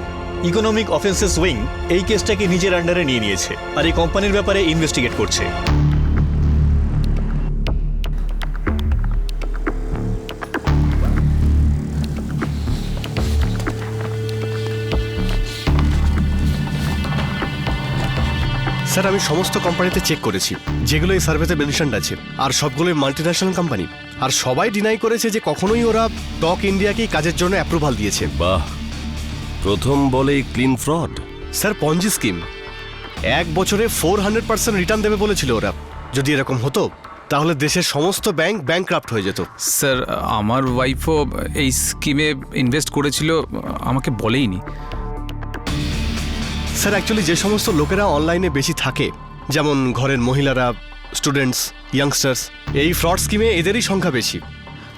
ইকোনমিক অফেন্সেস উইং, এই কেসটাকে নিজের আন্ডারে নিয়ে নিয়েছে আর এই কোম্পানির ব্যাপারে ইনভেস্টিগেট করছে। স্যার, আমি সমস্ত কোম্পানিতে চেক করেছি যেগুলো এই সার্ভেতে মেনশনড আছে, আর সবগুলোই মাল্টিন্যাশনাল কোম্পানি, আর সবাই ডিনাই করেছে যে কখনোই ওরা টক ইন্ডিয়াকেই কাজের জন্য অ্যাপ্রুভাল দিয়েছে। বাহ, প্রথম বলেই ক্লিন ফ্রড। স্যার, পঞ্জি স্কিম, 1 বছরে 400% রিটার্ন দেবে বলেছিল ওরা। যদি এরকম হতো তাহলে দেশের সমস্ত ব্যাংক ব্যাংকরাপ্ট হয়ে যেত। স্যার, আমার ওয়াইফও এই স্কিমে ইনভেস্ট করেছিল, আমাকে বলেইনি। স্যার, অ্যাকচুয়ালি যে সমস্ত লোকেরা অনলাইনে বেশি থাকে, যেমন ঘরের মহিলারা, স্টুডেন্টস, ইয়াংস্টার্স, এই ফ্রড স্কিমে এদেরই সংখ্যা বেশি।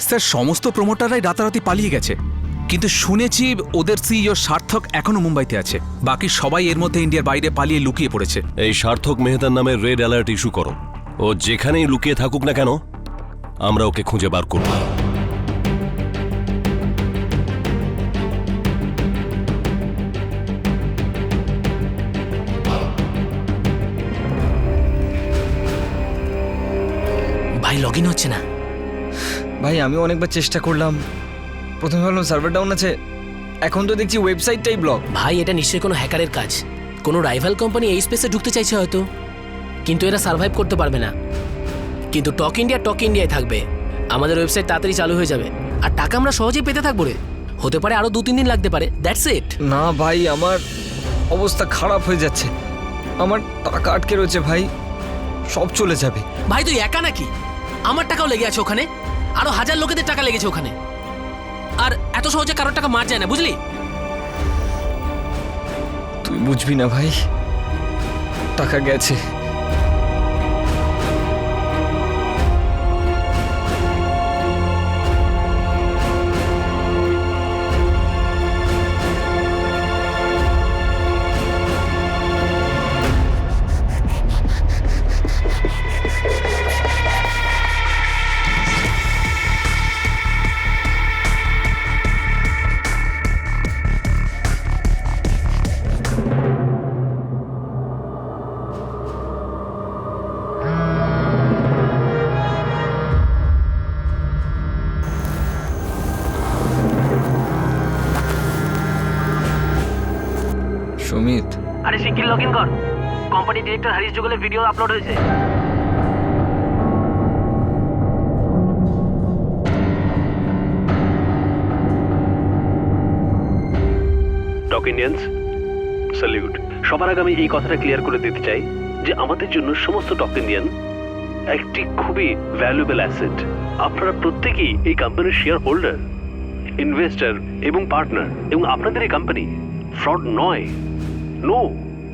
স্যার, সমস্ত প্রমোটাররাই রাতারাতি পালিয়ে গেছে, কিন্তু শুনেছি ওদের সিইও সার্থক এখনো মুম্বাইতে আছে। বাকি সবাই এর মধ্যে ইন্ডিয়ার বাইরে পালিয়ে লুকিয়ে পড়েছে। এই সার্থক মেহতার নামে রেড অ্যালার্ট ইস্যু করো। ও যেখানেই লুকিয়ে থাকুক না কেন, আমরা ওকে খুঁজে বার করব। ভাই লগ ইন হচ্ছে না। ভাই আমি অনেকবার চেষ্টা করলাম, প্রথমে ভাবলাম সার্ভার ডাউন আছে, এখন তো দেখছি ওয়েবসাইটটাই ব্লক। ভাই এটা নিশ্চয়ই কোনো হ্যাকারের কাজ, কোনো রাইভাল কোম্পানি এই স্পেসে ঢুকতে চাইছে হয়তো, কিন্তু এরা সার্ভাইভ করতে পারবে না। কিন্তু টক ইন্ডিয়ায় থাকবে, আমাদের ওয়েবসাইট তাড়াতাড়ি চালু হয়ে যাবে, আর টাকা আমরা সহজেই পেতে থাকবো রে। হতে পারে আরো 2-3 দিন লাগতে পারে, দ্যাটস ইট। না ভাই, আমার অবস্থা খারাপ হয়ে যাচ্ছে, আমার টাকা আটকে রয়েছে ভাই, সব চলে যাবে। ভাই তুই একা নাকি? আমার টাকাও লেগে আছে ওখানে, আরো 1000 লোকেদের টাকা লেগেছে ওখানে, আর এত সহজে কারোর টাকা মার যায় না, বুঝলি? তুই বুঝবি না ভাই, টাকা গেছে। সুমিত, আরে শিগগির লগ ইন কর, কোম্পানি ডিরেক্টর হরিশ যুগলের ভিডিও আপলোড হয়েছে। Talk Indians, salute. সবার আগে আমি এই কথাটা ক্লিয়ার করে দিতে চাই যে আমাদের জন্য সমস্ত টক ইন্ডিয়ান একটি খুবই ভ্যালুয়েবল অ্যাসেট। আপনারা প্রত্যেকেই এই কোম্পানির শেয়ার হোল্ডার, ইনভেস্টর এবং পার্টনার, এবং আপনাদের এই কোম্পানি ফ্রড নয়। No,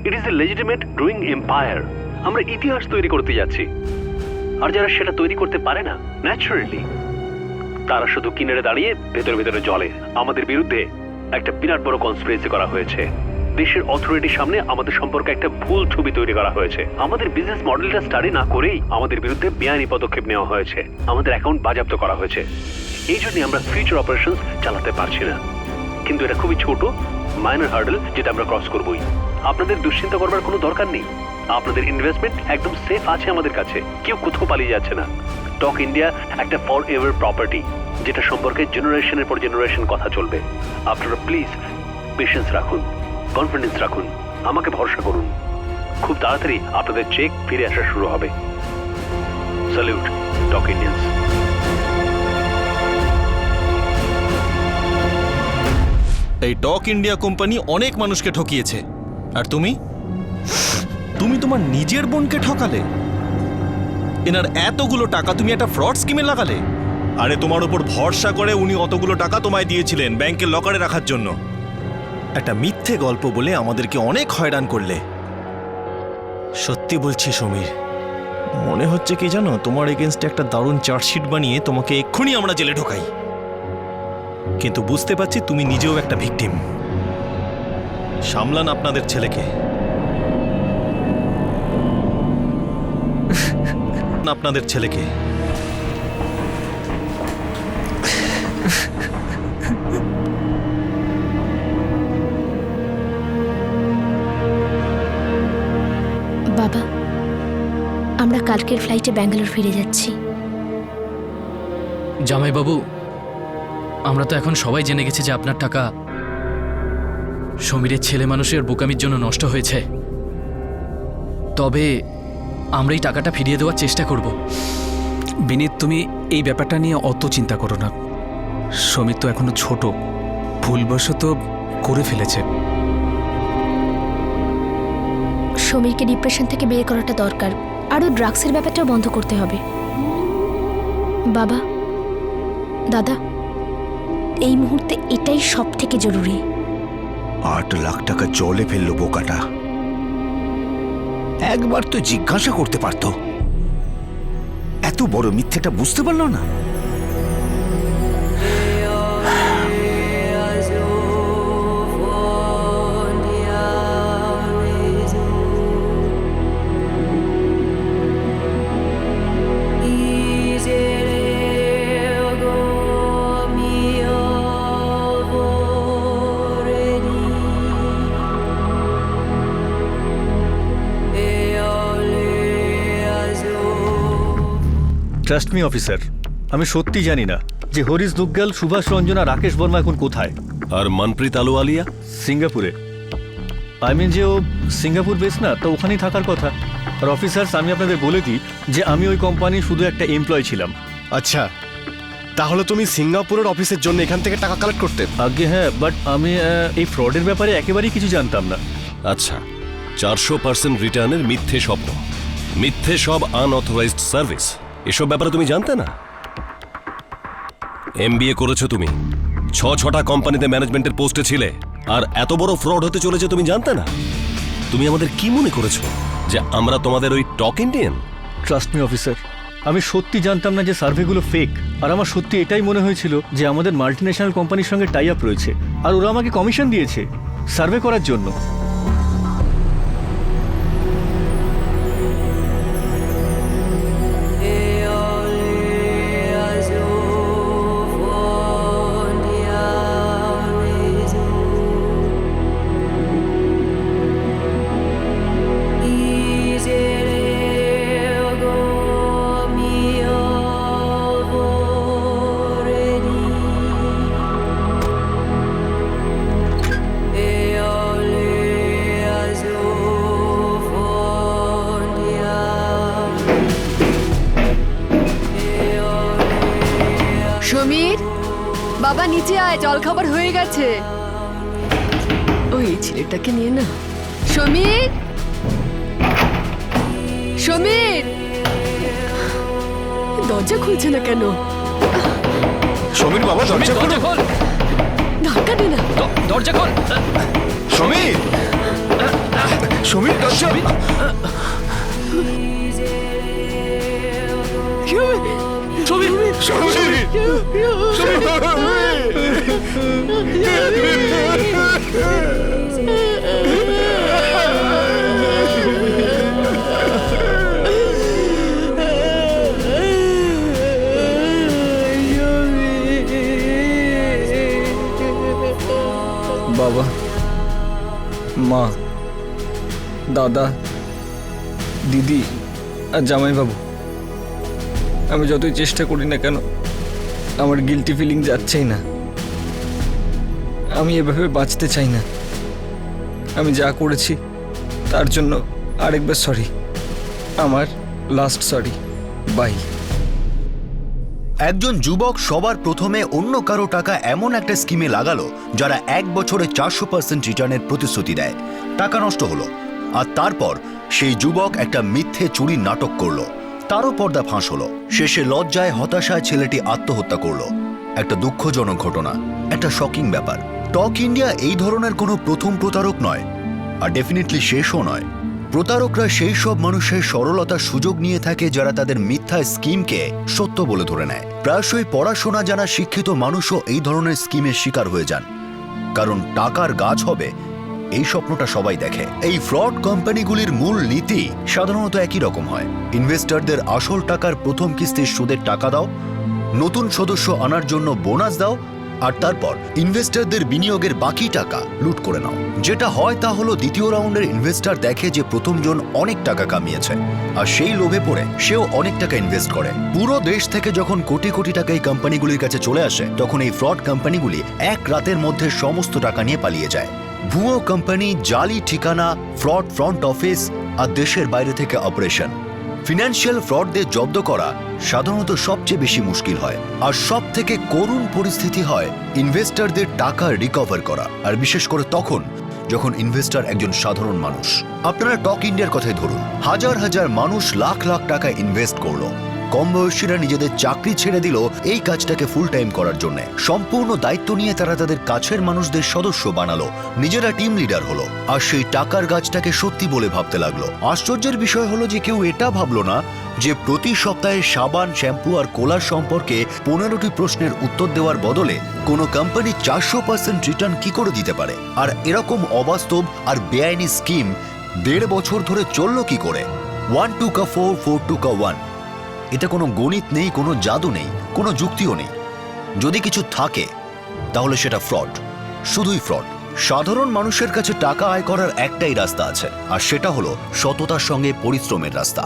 it is a legitimate growing empire. আমরা ইতিহাস তৈরি করতে যাচ্ছি, আর যারা সেটা তৈরি করতে পারে না ন্যাচারালি, তারা শুধু কিনারে দাঁড়িয়ে ভেতরে ভেতরে জ্বলে। আমাদের বিরুদ্ধে একটা বিরাট বড় কনস্পিরেসি করা হয়েছে, দেশের অথরিটির সামনে আমাদের সম্পর্কে একটা ভুল ছবি তৈরি করা হয়েছে, আমাদের বিজনেস মডেলটা স্টাডি না করেই আমাদের বিরুদ্ধে বেআইনি পদক্ষেপ নেওয়া হয়েছে, আমাদের অ্যাকাউন্ট বাজেয়াপ্ত করা হয়েছে। এই জন্যই আমরা ফিউচার অপারেশনস চালাতে পারছি না। কিন্তু এটা খুবই ছোট মাইনর হার্ডল, যেটা আমরা ক্রস করবই। আপনাদের দুশ্চিন্তা করবার কোনো দরকার নেই, আপনাদের ইনভেস্টমেন্ট একদম সেফ আছে আমাদের কাছে, কেউ কোথাও পালিয়ে যাচ্ছে না। টক ইন্ডিয়া একটা ফর এভার প্রপার্টি, যেটা সম্পর্কে জেনারেশনের পর জেনারেশন কথা চলবে। আপনারা প্লিজ পেশেন্স রাখুন, কনফিডেন্স রাখুন, আমাকে ভরসা করুন। খুব তাড়াতাড়ি আপনাদের চেক ফিরে আসা শুরু হবে। স্যালিউট টক ইন্ডিয়ান্স। এই টক ইন্ডিয়া কোম্পানি অনেক মানুষকে ঠকিয়েছে, আর তুমি তোমার নিজের বোনকে ঠকালে। এনার এতগুলো টাকা তুমি একটা ফ্রড স্কিমে লাগালে। আরে তোমার উপর ভরসা করে উনি অতগুলো টাকা তোমায় দিয়েছিলেন ব্যাংকের লকারে রাখার জন্য। একটা মিথ্যে গল্প বলে আমাদেরকে অনেক হয়রান করলে। সত্যি বলছি সমীর, মনে হচ্ছে কি জানো, তোমার এগেনস্টে একটা দারুণ চার্জশিট বানিয়ে তোমাকে এক্ষুনি আমরা জেলে ঢোকাই। কিন্তু বুঝতে পারছি তুমি নিজেও একটা ভিকটিম। সামলান আপনাদের ছেলেকে। আপনাদের ছেলেকে। বাবা, আমরা কালকের ফ্লাইটে ব্যাঙ্গালোর ফিরে যাচ্ছি। জামাইবাবু, আমরা তো এখন সবাই জেনে গেছি যে আপনার টাকা সমীরের ছেলে মানুষের বোকামির জন্য নষ্ট হয়েছে। তবে আমরা এই টাকাটা ফিরিয়ে দেওয়ার চেষ্টা করব। বিনীত, তুমি এই ব্যাপারটা নিয়ে অত চিন্তা করো না। সমীর তো এখনো ছোট, ভুলবশত করে ফেলেছে। সমীরকে ডিপ্রেশন থেকে বের করাটা দরকার, আরও ড্রাগসের ব্যাপারটাও বন্ধ করতে হবে। বাবা, দাদা, এই মুহূর্তে এটাই সব থেকে জরুরি। 8 লাখ টাকা জলে ফেললো বোকাটা। একবার তো জিজ্ঞাসা করতে পারতো, এত বড় মিথ্যেটা বুঝতে পারলো না। ট্রাস্ট মি অফিসার, আমি সত্যি জানি না যে হরিশ দুগ্গাল, সুভাষ রঞ্জন আর রাকেশ বর্মা এখন কোথায়। আর মনপ্রীত আলুওয়ালিয়া? সিঙ্গাপুরে। আই মিন যে ও সিঙ্গাপুর বেস না, তো ওখানেই থাকার কথা। আর অফিসার্স, আমি আপনাদের বলে দিই যে আমি ওই কোম্পানির শুধু একটা এমপ্লয় ছিলাম। আচ্ছা, তাহলে তুমি সিঙ্গাপুরের অফিসের জন্য এখান থেকে টাকা কালেক্ট করতে? আগে হ্যাঁ, বাট আমি এই ফ্রডের ব্যাপারে একেবারেই কিছু জানতাম না। আচ্ছা, 400% রিটার্নের মিথ্যে স্বপ্ন, মিথ্যে সব আনঅথরাইজড সার্ভিস, এসব ব্যাপারে তুমি জানতে না? MBA করেছো তুমি, 6টা কোম্পানিতে ম্যানেজমেন্টের পোস্টে ছিলে, আর এত বড় ফ্রড হতে চলেছে তুমি জানতে না? তুমি আমাদের কি মনে করেছো যে আমরা তোমাদের ওই টক ইন্ডিয়ান? ট্রাস্ট মি অফিসার, আমি সত্যি জানতাম না যে সার্ভেগুলো ফেক। আর আমার সত্যি এটাই মনে হয়েছিল যে আমাদের মাল্টিন্যাশনাল কোম্পানির সঙ্গে টাই আপ রয়েছে, আর ওরা আমাকে কমিশন দিয়েছে সার্ভে করার জন্য। সমীর, বাবা নিচে আয়, জল খাবার হয়ে গেছে। ওই ছেলেটাকে নিয়ে না। সমীর, সমীর, দরজা খুলছে না কেন? সমীর বাবা, দরজা খোল। ধাক্কা দে না। দরজা খোল। সমীর, সমীর, দরজা। বাবা, মা, দাদা, দিদি আর জামাইবাবু, আমি যতই চেষ্টা করি না কেন আমার গিল্টি ফিলিং যাচ্ছেই না। আমি এভাবে বাঁচতে চাই না। আমি যা করেছি তার জন্য আরেকবার সরি, আমার লাস্ট সরি, বাই। একজন যুবক সবার প্রথমে অন্য কারো টাকা এমন একটা স্কিমে লাগালো যারা 1 বছরে 400% রিটার্নের প্রতিশ্রুতি দেয়। টাকা নষ্ট হলো, আর তারপর সেই যুবক একটা মিথ্যে চুরির নাটক করলো, তারও পর্দা ফাঁস হলো। শেষে লজ্জায় হতাশায় ছেলেটি আত্মহত্যা করলো। একটা দুঃখজনক ঘটনা, একটা শকিং ব্যাপার। টক ইন্ডিয়া এই ধরনের কোনো প্রথম প্রতারক নয়, আর ডেফিনেটলি শেষও নয়। প্রতারকরা সেই সব মানুষের সরলতার সুযোগ নিয়ে থাকে যারা তাদের মিথ্যা স্কিমকে সত্য বলে ধরে নেয়। প্রায়শই পড়াশোনা জানা শিক্ষিত মানুষও এই ধরনের স্কিমের শিকার হয়ে যান, কারণ টাকার গাছ হবে এই স্বপ্নটা সবাই দেখে। এই ফ্রড কোম্পানিগুলির মূল নীতি সাধারণত একই রকম হয়। ইনভেস্টরদের আসল টাকার প্রথম কিস্তির সুদের টাকা দাও, নতুন সদস্য আনার জন্য বোনাস দাও, আর তারপর ইনভেস্টরদের বিনিয়োগের বাকি টাকা লুট করে নাও। যেটা হয় তা হলো দ্বিতীয় রাউন্ডের ইনভেস্টর দেখে যে প্রথমজন অনেক টাকা কামিয়েছে, আর সেই লোভে পড়ে সেও অনেক টাকা ইনভেস্ট করে। পুরো দেশ থেকে যখন কোটি কোটি টাকা এই কোম্পানিগুলির কাছে চলে আসে, তখন এই ফ্রড কোম্পানিগুলি এক রাতের মধ্যে সমস্ত টাকা নিয়ে পালিয়ে যায়। ভুয়ো কোম্পানি, জালি ঠিকানা, ফ্রড ফ্রন্ট অফিস আর দেশের বাইরে থেকে অপারেশন। ফিনান্সিয়াল ফ্রডদের জব্দ করা সাধারণত সবচেয়ে বেশি মুশকিল হয়, আর সব থেকে করুণ পরিস্থিতি হয় ইনভেস্টরদের টাকা রিকভার করা, আর বিশেষ করে তখন যখন ইনভেস্টর একজন সাধারণ মানুষ। আপনারা টক ইন্ডিয়ার কথাই ধরুন, হাজার হাজার মানুষ লাখ লাখ টাকা ইনভেস্ট করলো। কম বয়সীরা নিজেদের চাকরি ছেড়ে দিল এই কাজটাকে ফুল টাইম করার জন্য। সম্পূর্ণ দায়িত্ব নিয়ে তারা তাদের কাছের মানুষদের সদস্য বানালো, নিজেরা টিম লিডার হলো, আর সেই টাকার গাছটাকে সত্যি বলে ভাবতে লাগলো। আশ্চর্যের বিষয় হলো যে কেউ এটা ভাবলো না যে প্রতি সপ্তাহে সাবান, শ্যাম্পু আর কোলার সম্পর্কে 15টি প্রশ্নের উত্তর দেওয়ার বদলে কোনো কোম্পানি 400% রিটার্ন কি করে দিতে পারে। আর এরকম অবাস্তব আর বেআইনি স্কিম 1.5 বছর ধরে চললো কি করে। 1 2 का 4 4 2 का 1। এতে কোনো গণিত নেই, কোনো জাদু নেই, কোনো যুক্তিও নেই। যদি কিছু থাকে তাহলে সেটা ফ্রড, শুধুই ফ্রড। সাধারণ মানুষের কাছে টাকা আয় করার একটাই রাস্তা আছে, আর সেটা হলো সততার সঙ্গে পরিশ্রমের রাস্তা।